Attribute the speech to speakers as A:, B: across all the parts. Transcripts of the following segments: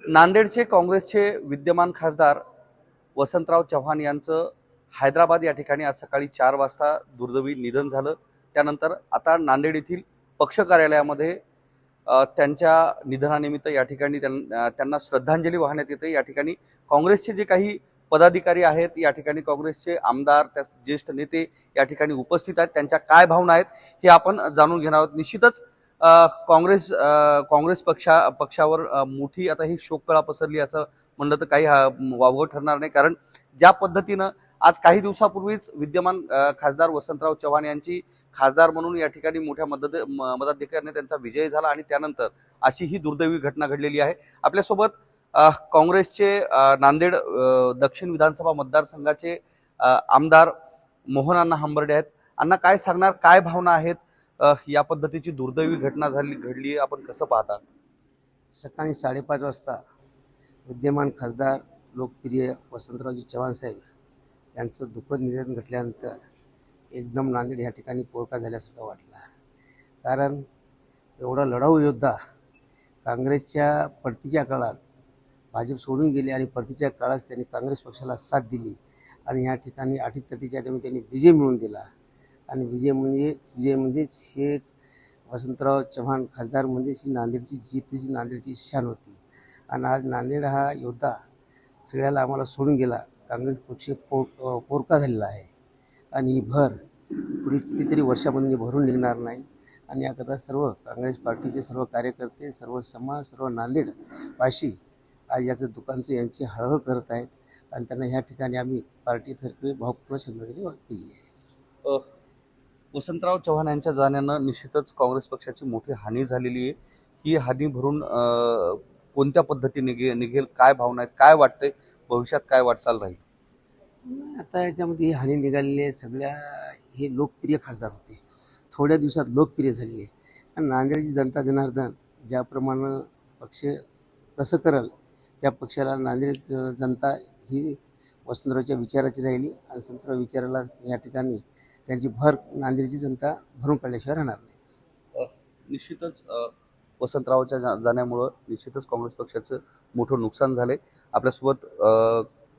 A: नांदेडचे काँग्रेसचे विद्यमान खासदार वसंतराव चव्हाण यांचं हैदराबाद या ठिकाणी आज सकाळी 4 वाजता दुर्दैवी निधन झालं. त्यानंतर आता नांदेड येथील पक्ष कार्यालयामध्ये त्यांच्या निधनानिमित्त या ठिकाणी त्यांना श्रद्धांजली वाहण्यात येते. या ठिकाणी काँग्रेसचे जे काही पदाधिकारी आहेत, या ठिकाणी काँग्रेसचे आमदार, त्या ज्येष्ठ नेते या ठिकाणी उपस्थित आहेत. त्यांच्या काय भावना आहेत हे आपण जाणून घेणार आहोत. निश्चितच काँग्रेस पक्षावर मोठी आता ही शोककळा पसरली असं म्हणलं तर काही वावगं ठरणार नाही. कारण ज्या पद्धतीनं आज काही दिवसापूर्वीच विद्यमान खासदार वसंतराव चव्हाण यांची खासदार म्हणून या ठिकाणी मोठ्या मताधिक्याने त्यांचा विजय झाला आणि त्यानंतर अशी ही दुर्दैवी घटना घडलेली आहे. आपल्यासोबत काँग्रेसचे नांदेड दक्षिण विधानसभा मतदारसंघाचे आमदार मोहन हंबर्डे आहेत. अण्णा, काय सांगणार, काय भावना आहेत? या पद्धतीची दुर्दैवी घटना घडली, आपण कसं पाहता?
B: सकाळी 5:30 वाजता विद्यमान खासदार लोकप्रिय वसंतरावजी चव्हाण साहेब यांचं दुःखद निधन घडल्यानंतर एकदम नांदेड या ठिकाणी पोरका झाल्यासारखं वाटला. कारण एवढा लढाऊ योद्धा काँग्रेसच्या परतीच्या काळात भाजप सोडून गेले आणि परतीच्या काळात त्यांनी काँग्रेस पक्षाला साथ दिली आणि या ठिकाणी अटीतटीच्या त्यांनी विजय मिळवून दिला. आणि विजय म्हणजेच हे वसंतराव चव्हाण खासदार म्हणजेच ही नांदेडची जीत, ही नांदेडची शान होती. आणि आज नांदेड हा योद्धा सगळ्याला आम्हाला सोडून गेला. काँग्रेस पक्ष पोरका झालेला आहे आणि ही भर पुढील कितीतरी वर्षामध्ये भरून निघणार नाही. आणि याकरता सर्व काँग्रेस पार्टीचे सर्व कार्यकर्ते, सर्व समाज, सर्व नांदेडवासी आज याचं दुःखांचं यांची हळहळ करत आहेत आणि त्यांना ह्या ठिकाणी आम्ही पार्टीतर्फे भावपूर्ण श्रद्धांजली केली आहे.
A: वसंतराव चव्हाण यांच्या जाण्यानं निश्चितच काँग्रेस पक्षाची मोठी हानी झालेली आहे. ही हानी भरून कोणत्या पद्धतीने निघेल, काय भावना आहेत, काय वाटतंय, भविष्यात काय वाटचाल राहील?
B: आता याच्यामध्ये ही हानी निघालेली आहे. सगळ्या हे लोकप्रिय खासदार होते, थोड्या दिवसात लोकप्रिय झालेले. आणि नांदेडची जनता जनार्दन ज्याप्रमाणे पक्ष कसं करल त्या पक्षाला नांदेड जनता ही वसंतरावच्या विचाराची राहिली. आणि वसंतराव विचाराला या ठिकाणी त्यांची भर नांदेडची जनता भरून काढल्याशिवाय राहणार नाही.
A: निश्चितच वसंतरावच्या जाण्यामुळं निश्चितच काँग्रेस पक्षाचं मोठं नुकसान झालंय. आपल्यासोबत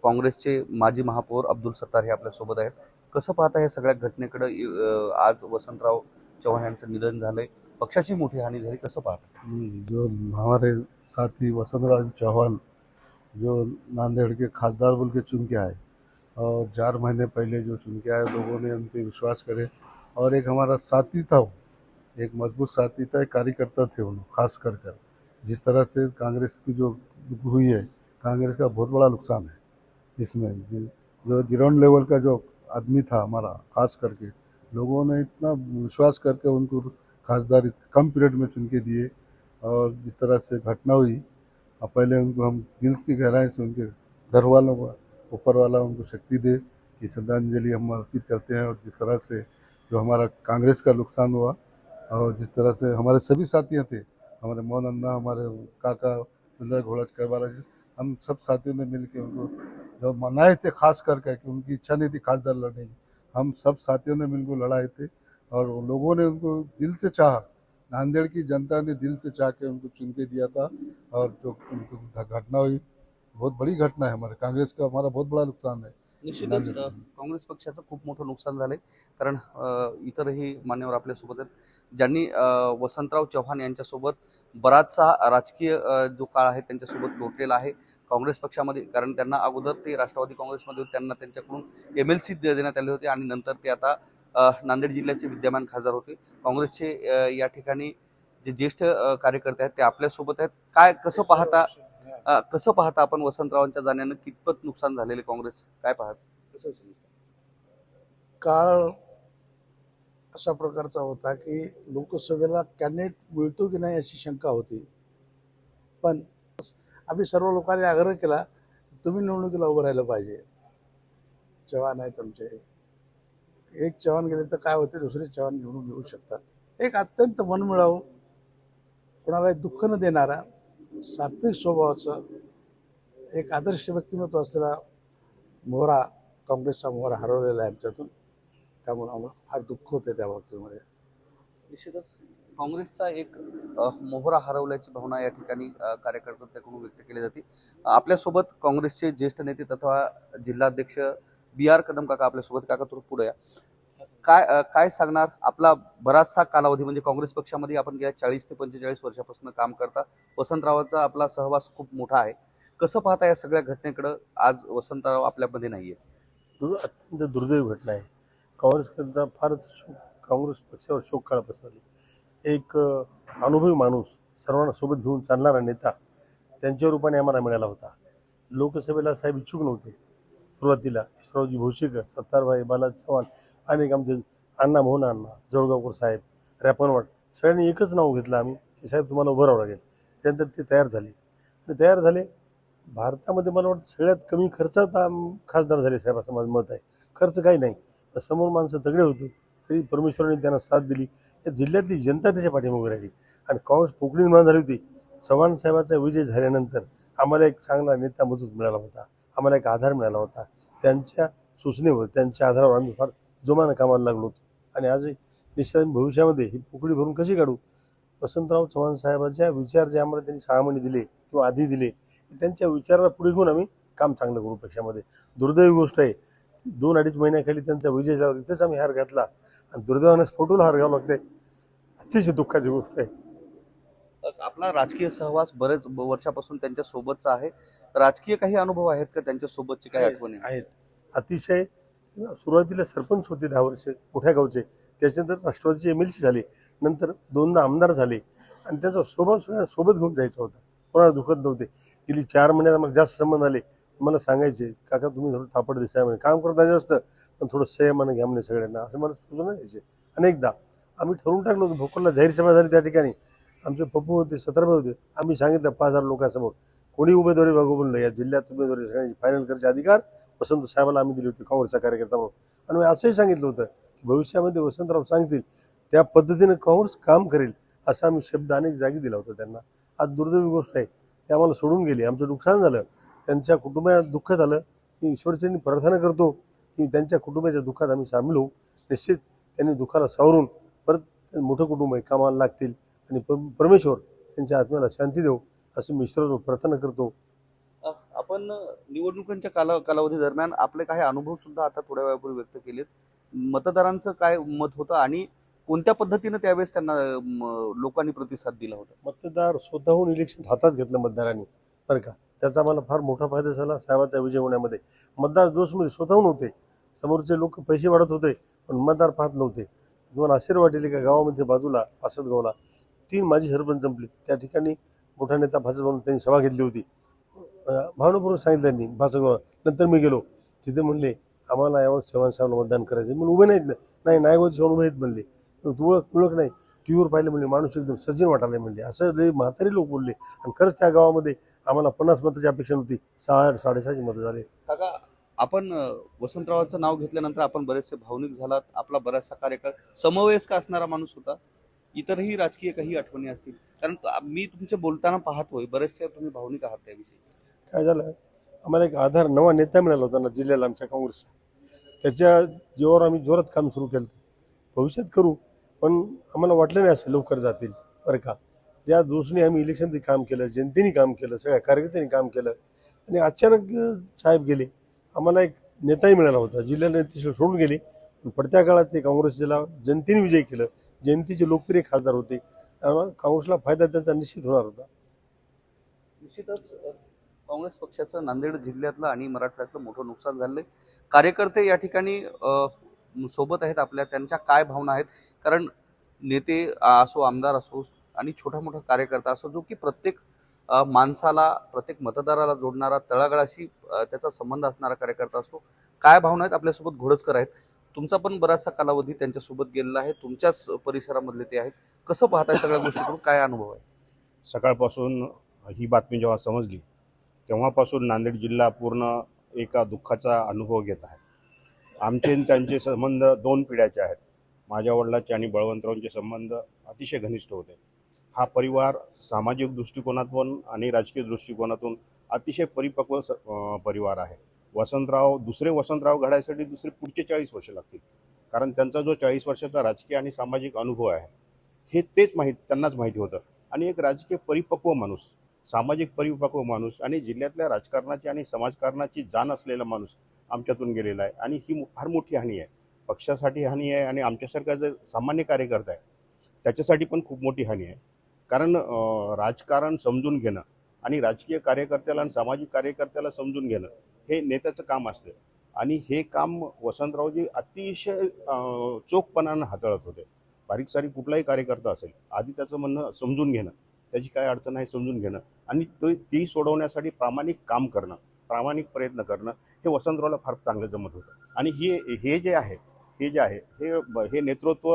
A: काँग्रेसचे माजी महापौर अब्दुल सत्तार हे आपल्यासोबत आहेत. कसं पाहता या सगळ्या घटनेकडे? आज वसंतराव चव्हाण यांचं निधन झालंय, पक्षाची मोठी हानी झाली, कसं पाहता?
C: जो हमारे साथी वसंतराव चौहान जो नांदेड़ के खासदार बोल के चुन के आए और 4 महीने पहले जो चुन के आए, लोगों ने उन पर विश्वास करे और एक हमारा साथी था, वो एक मजबूत साथी था, एक कार्यकर्ता थे उन खास कर जिस तरह से कांग्रेस की जो हुई है, कांग्रेस का बहुत बड़ा नुकसान है इसमें। जो ग्राउंड लेवल का जो आदमी था हमारा, खास करके लोगों ने इतना विश्वास करके उनको खासदार कम पीरियड में चुन के दिए। और जिस तरह से घटना हुई, पहले उनको हम दिल की गहराई से उनके घर वालों को, ऊपर वाला उनको शक्ति दे कि श्रद्धांजलि हम अर्पित करते हैं। और जिस तरह से जो हमारा कांग्रेस का नुकसान हुआ और जिस तरह से हमारे सभी साथी थे, हमारे मोहन अन्ना, हमारे काका सुंदर घोड़चकर वाला, हम सब साथियों ने मिल के उनको जो मनाए थे, खास करके कि उनकी इच्छा नहीं थी खासदार लड़ने की, हम सब साथियों ने मिलकर लड़ाए थे और लोगों ने उनको दिल से चाहा, नांदेड़ की जनता ने दिल से चाह के उनको चुन के दिया था। और जो उनको घटना हुई, बहुत बड़ी घटना है, हमारे कांग्रेस का हमारा बहुत बड़ा नुकसान है।
A: निश्चितच काँग्रेस पक्षाचं खूप मोठं नुकसान झालंय. कारण इतरही मान्यवर आपल्यासोबत आहेत ज्यांनी वसंतराव चव्हाण यांच्यासोबत बराचसा राजकीय जो काळ आहे त्यांच्यासोबत लोटलेला आहे काँग्रेस पक्षामध्ये. कारण त्यांना अगोदर ते राष्ट्रवादी काँग्रेसमध्ये होते, त्यांना त्यांच्याकडून MLC देण्यात आले होते आणि नंतर ते आता नांदेड जिल्ह्याचे विद्यमान खासदार होते. काँग्रेसचे या ठिकाणी जे ज्येष्ठ कार्यकर्ते आहेत ते आपल्यासोबत आहेत. काय कसं पाहता आपण वसंतरावांच्या जाण्यानं कितपत नुकसान झालेले काँग्रेस, काय पाहत कसं?
D: काळ अशा प्रकारचा होता की लोकसभेला कॅन्डिडेट मिळतो की नाही अशी शंका होती. पण आम्ही सर्व लोकांनी आग्रह केला तुम्ही निवडणुकीला उभं राहिलं पाहिजे. चव्हाण आहेत आमचे, एक चव्हाण गेले तर काय होते, दुसरे चव्हाण निवडून येऊ शकतात. एक अत्यंत मनमिळावू, कोणालाही दुःख न देणारा, सात्विक स्वभावाचं, एक आदर्श व्यक्तिमत्व असलेला मोहरा, काँग्रेसचा मोहरा हरवलेला आहे आमच्यातून. त्यामुळे आम्हाला फार दुःख होते त्या बाबतीमध्ये.
A: निश्चितच काँग्रेसचा एक मोहरा हरवल्याची भावना या ठिकाणी कार्यकर्त्यांकडून व्यक्त केली जाते. आपल्यासोबत काँग्रेसचे ज्येष्ठ नेते तथा जिल्हाध्यक्ष B.R. कदम काका आपल्यासोबत. काका थोडं पुढे या. काय सांगणार? आपला बराचसा कालावधी म्हणजे काँग्रेस पक्षामध्ये आपण गेल्या 40 ते 45 वर्षापासून काम करता. वसंतरावांचा आपला सहवास खूप मोठा आहे. कसं पाहता या सगळ्या घटनेकडे? आज वसंतराव आपल्यामध्ये नाहीये.
E: अत्यंत दुर्दैवी घटना आहे. काँग्रेसकरता फारच काँग्रेस पक्षावर शोक काळ पसरली. एक अनुभवी माणूस, सर्वांना सोबत घेऊन चालणारा नेता त्यांच्या रूपाने आम्हाला मिळाला होता. लोकसभेला साहेब इच्छुक नव्हते सुरुवातीला. ईश्वररावजी भोशीकर, सत्तारभाई, बालाजी चव्हाण, अनेक आमचे अण्णा मोहन अण्णा, जळगावकर साहेब, रॅपनवाड, सगळ्यांनी एकच नाव घेतलं आम्ही की साहेब तुम्हाला उभं राहावं लागेल. त्यानंतर ते तयार झाले आणि तयार झाले. भारतामध्ये मला वाटतं सगळ्यात कमी खर्चात खासदार झाले साहेब, असं माझं मत आहे. खर्च काही नाही, समोर माणसं तगडे होते तरी परमेश्वराने त्यांना साथ दिली. या जिल्ह्यातली जनता त्याच्या पाठीमागे राहिली आणि काँग्रेस पोकळी निर्माण झाली होती. चव्हाण साहेबाचा विजय झाल्यानंतर आम्हाला एक चांगला नेता मजबूत मिळाला होता, आम्हाला एक आधार मिळाला होता. त्यांच्या सूचनेवर, त्यांच्या आधारावर आम्ही फार जोमानं कामाला लागलो होतो आणि आजही निश्चित भविष्यामध्ये ही पोकळी भरून कशी काढू. वसंतराव चव्हाण साहेबांच्या विचार जे आम्हाला त्यांनी 6 महिने दिले किंवा आधी दिले, त्यांच्या विचाराला पुढे घेऊन आम्ही काम चांगलं करू पक्षामध्ये. दुर्दैवी गोष्ट आहे, 2-2.5 महिन्याखाली त्यांचा विजय झाला, तिथेच आम्ही हार घातला आणि दुर्दैवाने फोटोला हार घ्यावं लागते. अतिशय दुःखाची गोष्ट आहे.
A: आपला राजकीय सहवास बरेच वर्षापासून त्यांच्या सोबतचा आहे. राजकीय काही अनुभव आहेत का त्यांच्या सोबतची काही आठवणी?
E: आहेत. अतिशय सुरुवातीला सरपंच होते 10 वर्ष मोठ्या गावचे, त्याच्यानंतर राष्ट्रवादीचे MLC झाले, नंतर 2दा आमदार झाले आणि त्यांचा स्वभाव सगळ्या सोबत घेऊन जायचा होता, कोणाला दुखत नव्हते. गेली 4 महिन्यात आम्हाला जास्त संबंध आले. मला सांगायचे काका तुम्ही थोडं थापड दिसाय म्हणे, काम करता जास्त पण थोडं संयमानं घ्या म्हणे सगळ्यांना, असं मला सूचना द्यायचे. अनेकदा आम्ही ठरवून टाकलं होतं, भोकरला जाहीर सभा झाली त्या ठिकाणी. आमचे पप्पू होते, सतरभाई होते. आम्ही सांगितलं 5,000 लोकांसमोर कोणी उमेदवारी बघू म्हणलं, या जिल्ह्यात उमेदवारी सगळ्यांची फायनल करायचे अधिकार वसंत साहेबाला आम्ही दिले होते काँग्रेसचा कार्यकर्ता म्हणून. आणि मी असंही सांगितलं होतं की भविष्यामध्ये वसंतराव सांगतील त्या पद्धतीनं काँग्रेस काम करेल, असा आम्ही शब्द अनेक जागी दिला होता त्यांना. आज दुर्दैवी गोष्ट आहे, ते आम्हाला सोडून गेले, आमचं नुकसान झालं, त्यांच्या कुटुंबात दुःख झालं. मी ईश्वरचरणी प्रार्थना करतो की त्यांच्या कुटुंबाच्या दुःखात आम्ही सामील होऊ. निश्चित त्यांनी दुःखाला सावरून परत मोठं कुटुंब आहे कामाला लागतील आणि परमेश्वर त्यांच्या आत्म्याला शांती देऊ, असं मी ईश्वरावर प्रार्थना करतो.
A: आपण निवडणुकांच्या कालावधी दरम्यान आपले काही अनुभव सुद्धा आता थोड्या वेळापूर्वी व्यक्त केलेत. मतदारांचं काय मत होतं आणि कोणत्या पद्धतीनं त्यावेळेस त्यांना लोकांनी प्रतिसाद दिला होता?
E: मतदार स्वतःहून इलेक्शन हातात घेतलं मतदारांनी, बरं का. त्याचा आम्हाला फार मोठा फायदा झाला साहेबाचा विजय होण्यामध्ये. मतदार जोशमध्ये स्वतःहून होते, समोरचे लोक पैसे वाढत होते पण मतदार पाहत नव्हते. तुम्हाला आश्चर्य वाटेल का गावामध्ये बाजूला पासदगावला 3 माजी सरपंच संपले, त्या ठिकाणी मोठा नेता भाजप म्हणून त्यांनी सभा घेतली होती. भावनापूर्वक सांगितलं त्यांनी भाजपगाव. नंतर मी गेलो तिथे म्हणले आम्हाला यावर चव्हाण साहेबला मतदान करायचं. म्हणून उभे नाहीत नाही नायगावचे चव्हाण उभे आहेत म्हणले. तुळक नाही, टीव्हीवर पाहिलं म्हणले माणूस एकदम सज्जन वाटायला म्हणले, असं लय म्हातारी लोक बोलले. आणि खरंच त्या गावामध्ये आम्हाला 50 मताची अपेक्षा नव्हती, 6-6.5 मतं झाले.
A: काका, आपण वसंतरावांचं नाव घेतल्यानंतर आपण बरेचसे भावनिक झालात. आपला बराचसा कार्यकाळ समवयस्क असणारा माणूस होता. इतरही राजकीय काही आठवणी असतील, कारण मी तुमच्या बोलताना पाहतोय बरेचसे तुम्ही भावनिक आहात त्याविषयी.
E: काय झालं, आम्हाला एक आधार नवा नेता मिळाला होता ना जिल्ह्याला आमच्या काँग्रेसचा. त्याच्या जीवावर आम्ही जोरात काम सुरू केलं. भविष्यात करू, पण आम्हाला वाटलं नाही असं लवकर जातील, बरं का. ज्या जोशने आम्ही इलेक्शनमध्ये काम केलं, जनतेने काम केलं, सगळ्या कार्यकर्त्यांनी काम केलं आणि अचानक साहेब गेले. आम्हाला एक नेताही मिळाला होता, जिल्ह्याला नेते सोडून गेले. पडत्या काळात ते काँग्रेसला जनतेने विजय केलं, जनतेचे लोकप्रिय खासदार होते. त्यामुळे काँग्रेसला फायदा त्याचा निश्चित होणार होता.
A: निश्चितच काँग्रेस पक्षाचं नांदेड जिल्ह्यातलं आणि मराठवाड्यातलं मोठं नुकसान झालंय. कार्यकर्ते या ठिकाणी सोबत आहेत आपल्या. त्यांच्या काय भावना आहेत? कारण नेते असो, आमदार असो आणि छोटा मोठा कार्यकर्ता असो, जो की प्रत्येक माणसाला, प्रत्येक मतदाराला जोडणारा, तळागाळाशी त्याचा संबंध असणारा कार्यकर्ता असतो. काय भावना आहेत? आपल्यासोबत घोडजकर आहेत. तुमचा पण बराचसा कालावधी त्यांच्यासोबत गेलेला आहे, तुमच्याच परिसरामधले ते आहेत. कसं पाहताय सगळ्या गोष्टीकडून? काय अनुभव आहे?
F: सकाळपासून ही बातमी जेव्हा समजली तेव्हापासून नांदेड जिल्हा पूर्ण एका दुःखाचा अनुभव घेत आहे. आमचे आणि त्यांचे संबंध 2 पिढ्याचे आहेत. माझ्या वडिलांचे आणि बळवंतरावांचे संबंध अतिशय घनिष्ठ होते. हा परिवार सामाजिक दृष्टिकोनातून आणि राजकीय दृष्टिकोनातून अतिशय परिपक्व परिवार आहे. दुसरे वसंतराव घडायसाठी पुढचे 40 वर्ष लागतील, कारण त्यांचा जो 40 वर्षाचा राजकीय आणि सामाजिक अनुभव आहे तेच त्यांनाच माहिती होतं. आणि एक राजकीय परिपक्व माणूस, सामाजिक परिपक्व माणूस आणि जिल्ह्यातल्या राजकारणाची आणि समाजकारणाची जाण असलेला माणूस आमच्यातून गेलेला आहे. आणि ही फार मोठी हानी आहे. पक्षासाठी हानी आहे आणि आमच्यासारखा जर सामान्य कार्यकर्ता आहे त्याच्यासाठी पण खूप मोठी हानी आहे. कारण राजकारण समजून घेणं आणि राजकीय कार्यकर्त्याला आणि सामाजिक कार्यकर्त्याला समजून घेणं हे नेत्याचं काम असतं. आणि हे काम वसंतरावजी अतिशय चोखपणानं हाताळत होते. बारीक सारीक कुठलाही कार्यकर्ता असेल, आधी त्याचं म्हणणं समजून घेणं, त्याची काय अडचण आहे समजून घेणं आणि ती सोडवण्यासाठी प्रामाणिक काम करणं, प्रामाणिक प्रयत्न करणं हे वसंतरावला फार चांगलं जमत होतं. आणि हे जे आहे हे नेतृत्व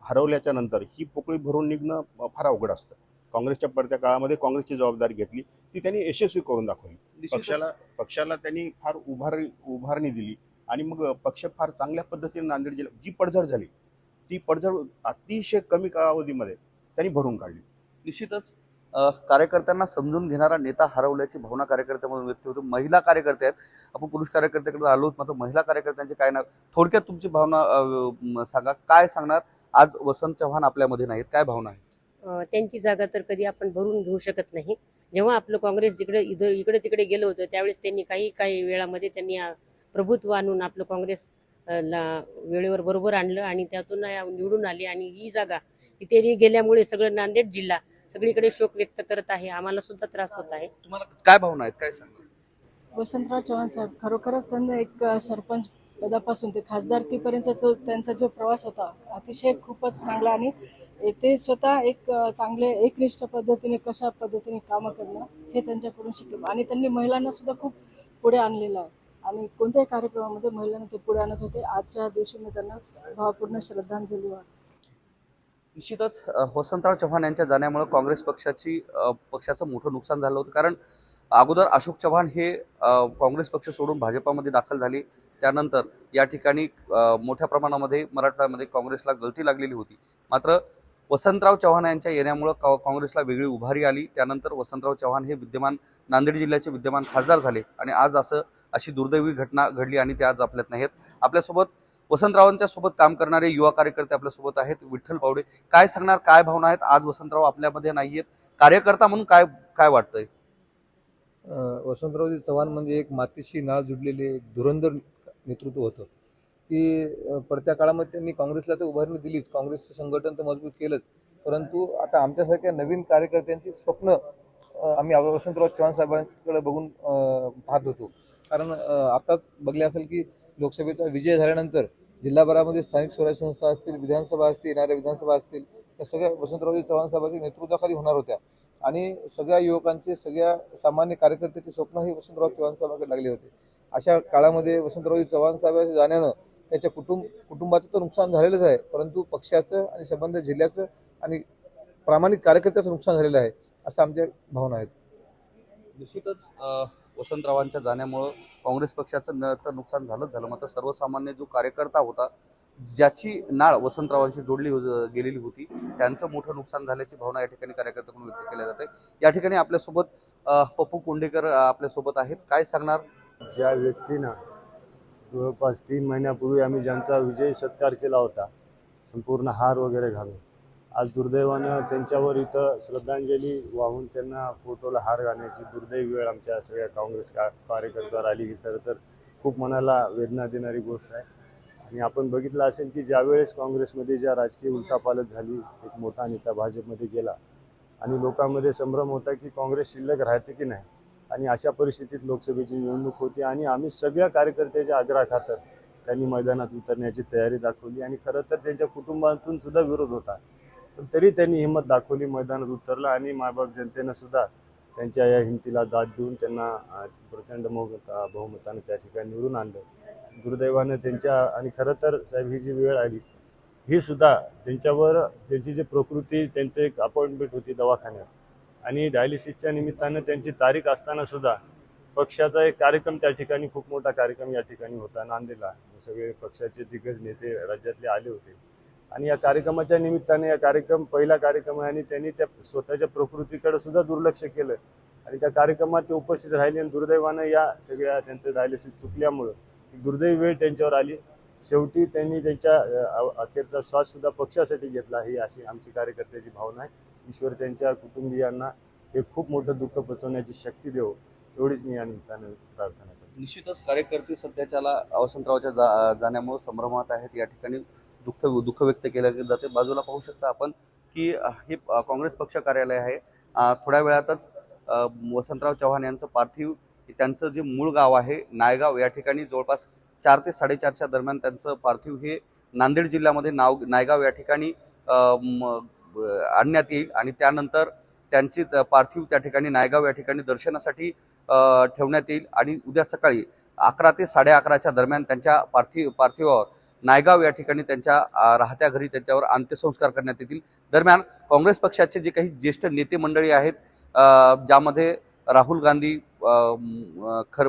F: हरवल्याच्या नंतर ही पोकळी भरून निघणं फार अवघड असतं. काँग्रेसच्या पडत्या काळामध्ये काँग्रेसची जबाबदारी घेतली, ती त्यांनी यशस्वी करून दाखवली. पक्षाला त्यांनी फार उभारणी दिली आणि मग पक्ष फार चांगल्या पद्धतीने नांदेड जिल्हा जी पडझड झाली ती पडझड अतिशय कमी कालावधीमध्ये त्यांनी भरून काढली.
A: निश्चितच कार्यकर्त्यांना समजून घेणारा नेता हरवल्याची भावना कार्यकर्त्यांमधून व्यक्त होते. महिला कार्यकर्ते आहेत, आपण पुरुष कार्यकर्त्याकडे आलोच, मात्र महिला कार्यकर्त्यांचे काय ना थोडक्यात तुमची भावना सांगा. काय सांगणार? आज वसंत चव्हाण आपल्यामध्ये नाहीत, काय भावना आहे?
G: त्यांची जागा तर कधी आपण भरून घेऊ शकत नाही. जेव्हा आपलं काँग्रेस इकडे तिकडे गेलं होतं त्यावेळेस त्यांनी काही वेळामध्ये त्यांनी प्रभुत्व आणून आपलं काँग्रेस ला वेळेवर बरोबर आणलं आणि त्यातून निवडून आले. आणि ही जागा त्यांनी गेल्यामुळे सगळं नांदेड जिल्हा सगळीकडे शोक व्यक्त करत आहे. आम्हाला सुद्धा त्रास होत आहे.
A: तुम्हाला काय भावना आहेत, काय सांगणार?
H: वसंतराव चव्हाण साहेब खरोखरच त्यांना एक सरपंच पदापासून ते खासदारकीपर्यंतचा त्यांचा जो प्रवास होता अतिशय खूपच चांगला. आणि ते स्वतः एक चांगले एकनिष्ठ पद्धतीने कशा पद्धतीने कामं करणं हे त्यांच्याकडून शिकले. आणि त्यांनी महिलांना सुद्धा खूप पुढे आणलेलं आहे आणि कोणत्याही कार्यक्रमामध्ये महिलांना ते पुढे आणत होते. आजच्या दिवशी मी त्यांना भावपूर्ण श्रद्धांजली वाहते.
A: निश्चितच वसंतराव चव्हाण यांच्या जाण्यामुळे काँग्रेस पक्षाचं मोठं नुकसान झालं होतं. कारण अगोदर अशोक चव्हाण हे काँग्रेस पक्ष सोडून भाजपामध्ये दाखल झाले. त्यानंतर या ठिकाणी मोठ्या प्रमाणामध्ये मराठवाड्यामध्ये काँग्रेसला गळती लागलेली होती. मात्र वसंतराव चव्हाण यांच्या येण्यामुळं काँग्रेसला वेगळी उभारी आली. त्यानंतर वसंतराव चव्हाण हे नांदेड जिल्ह्याचे विद्यमान खासदार झाले आणि आज अशी दुर्दैवी घटना घडली आणि ते आज आपल्यात नाहीत. आपल्यासोबत वसंतरावांच्या सोबत काम करणारे युवा कार्यकर्ते आपल्यासोबत आहेत. विठ्ठल पावडे, काय सांगणार, काय भावना आहेत? आज वसंतराव आपल्यामध्ये नाहीयेत, कार्यकर्ता म्हणून काय वाटतंय?
I: वसंतरावजी चव्हाण म्हणजे एक मातीशी नाळ जुडलेले एक धुरंधर नेतृत्व होतं की पडत्या काळामध्ये त्यांनी काँग्रेसला तर उभारणी दिलीच, काँग्रेसचं संघटन तर मजबूत केलंच, परंतु आता आमच्यासारख्या नवीन कार्यकर्त्यांची स्वप्न आम्ही वसंतराव चव्हाण साहेबांकडे बघून पाहत होतो. कारण आताच बघले असेल की लोकसभेचा विजय झाल्यानंतर जिल्हाभरामध्ये स्थानिक स्वराज्य संस्था असतील, विधानसभा असतील, येणाऱ्या विधानसभा असतील, या सगळ्या वसंतरावजी चव्हाण साहेबांच्या नेतृत्वाखाली होणार होत्या. आणि सगळ्या युवकांचे, सगळ्या सामान्य कार्यकर्त्याचे स्वप्न हे वसंतराव चव्हाण साहेबांकडे लागले होते. अशा काळामध्ये वसंतरावजी चव्हाण साहेबांच्या जाण्यानं त्याच्या कुटुंबाचं तर नुकसान झालेलंच आहे, परंतु पक्षाचं आणि संबंधित जिल्ह्याचं आणि प्रामाणिक कार्यकर्त्याचं नुकसान झालेलं आहे, असं आमच्या भावना आहेत.
A: निश्चितच वसंतरावांच्या जाण्यामुळं काँग्रेस पक्षाचं तर नुकसान झालं, मात्र सर्वसामान्य जो कार्यकर्ता होता, ज्याची नाळ वसंतरावांशी जोडली गेलेली होती, त्यांचं मोठं नुकसान झाल्याची भावना या ठिकाणी कार्यकर्त्यांकडून व्यक्त केल्या जाते. या ठिकाणी आपल्यासोबत पप्पू कोंडेकर आपल्यासोबत आहेत. काय सांगणार?
J: ज्या व्यक्तीनं जवळपास 3 महिन्यापूर्वी आम्ही ज्यांचा विजयी सत्कार केला होता संपूर्ण हार वगैरे घालून, आज दुर्दैवानं त्यांच्यावर इथं श्रद्धांजली वाहून त्यांना फोटोला हार घालण्याची दुर्दैवी वेळ आमच्या सगळ्या काँग्रेस कार्यकर्त्यावर आली. ही खरं तर खूप मनाला वेदना देणारी गोष्ट आहे. आणि आपण बघितलं असेल की ज्यावेळेस काँग्रेसमध्ये ज्या राजकीय उलथापालथ झाली, एक मोठा नेता भाजपमध्ये गेला आणि लोकांमध्ये संभ्रम होता की काँग्रेस शिल्लक राहते की नाही, आणि अशा परिस्थितीत लोकसभेची निवडणूक होती आणि आम्ही सगळ्या कार्यकर्त्याच्या आग्रहाखातर त्यांनी मैदानात उतरण्याची तयारी दाखवली. आणि खरं तर त्यांच्या कुटुंबातून सुद्धा विरोध होता, पण तरी त्यांनी हिंमत दाखवली, मैदानात उतरला आणि मायबाप जनतेनं सुद्धा त्यांच्या या हिमतीला दाद देऊन त्यांना प्रचंड बहुमतानं त्या ठिकाणी निवडून आणलं. दुर्दैवानं आणि खरं तर साहेब ही जी वेळ आली ही सुद्धा त्यांच्यावर, त्यांची जी प्रकृती, त्यांचं एक अपॉइंटमेंट होती दवाखान्यात आणि डायलिसिसच्या निमित्तानं त्यांची तारीख असताना सुद्धा पक्षाचा एक कार्यक्रम त्या ठिकाणी, खूप मोठा कार्यक्रम या ठिकाणी होता नांदेडला. सगळे पक्षाचे दिग्गज नेते राज्यातले आले होते आणि या कार्यक्रमाच्या निमित्ताने पहिला कार्यक्रम आहे आणि त्यांनी त्या स्वतःच्या प्रकृतीकडे सुद्धा दुर्लक्ष केलं आणि त्या कार्यक्रमात ते उपस्थित राहिले. आणि दुर्दैवानं या सगळ्या त्यांचं डायलिसिस चुकल्यामुळं दुर्दैवी वेळ त्यांच्यावर आली. शेवटी त्यांनी त्यांच्या अखेरचा श्वास सुद्धा पक्षासाठी घेतला, ही अशी आमची कार्यकर्त्याची भावना आहे. ईश्वर त्यांच्या कुटुंबियांना हे खूप मोठं दुःख पचवण्याची शक्ती देव, एवढीच मी या निमित्तानं प्रार्थना करतो.
A: निश्चितच कार्यकर्ते सध्याच्याला वसंतरावच्या जाण्यामुळे संभ्रमात आहेत. या ठिकाणी दुःख व्यक्त केलं जाते. बाजूला पाहू शकता आपण की हे काँग्रेस पक्ष कार्यालय आहे. थोड्या वेळातच वसंतराव चव्हाण यांचं पार्थिव, त्यांचं जे मूळ गाव आहे नायगाव, या ठिकाणी जवळपास 4 ते 4:30च्या दरम्यान त्यांचं पार्थिव हे नांदेड जिल्ह्यामध्ये नायगाव या ठिकाणी आणण्यात येईल आणि त्यानंतर त्यांची पार्थिव त्या ठिकाणी नायगाव या ठिकाणी दर्शनासाठी ठेवण्यात येईल आणि उद्या सकाळी 11 ते 11:30च्या दरम्यान त्यांच्या पार्थिवावर नायगाव या ठिकाणी त्यांच्या राहत्या घरी त्यांच्यावर अंत्यसंस्कार करण्यात येतील. दरम्यान काँग्रेस पक्षाचे जे काही ज्येष्ठ नेते मंडळी आहेत, ज्यामध्ये राहुल गांधी,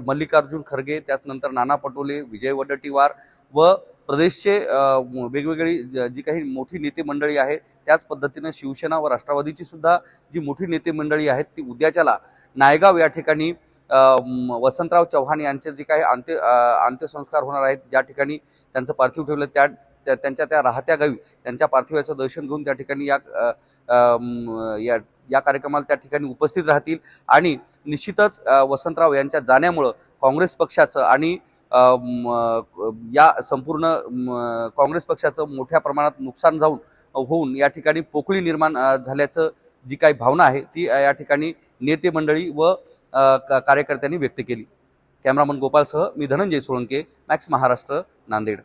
A: मल्लिकार्जुन खरगे, त्याचनंतर नाना पटोले, विजय वडेट्टीवार व प्रदेशचे वेगवेगळी जी काही मोठी नेते मंडळी आहे, त्याच पद्धतीनं शिवसेना व राष्ट्रवादीची सुद्धा जी मोठी नेते मंडळी आहेत ती उद्याच्याला नायगाव या ठिकाणी वसंतराव चव्हाण यांचे जे काही अंत्यसंस्कार होणार आहेत, ज्या ठिकाणी त्यांचं पार्थिव ठेवलं त्यांच्या त्या राहत्या गावी त्यांच्या पार्थिवाचं दर्शन घेऊन त्या ठिकाणी या कार्यक्रमाला त्या ठिकाणी उपस्थित राहतील. आणि निश्चितच वसंतराव यांच्या जाण्यामुळं काँग्रेस पक्षाचं आणि या संपूर्ण काँग्रेस पक्षाचं मोठ्या प्रमाणात नुकसान होऊन या ठिकाणी पोकळी निर्माण झाल्याचं जी काही भावना आहे ती या ठिकाणी नेते मंडळी व कार्यकर्त्यांनी व्यक्त केली. कॅमेरामन गोपाळसह मी धनंजय सोळंके, मॅक्स महाराष्ट्र, नांदेड.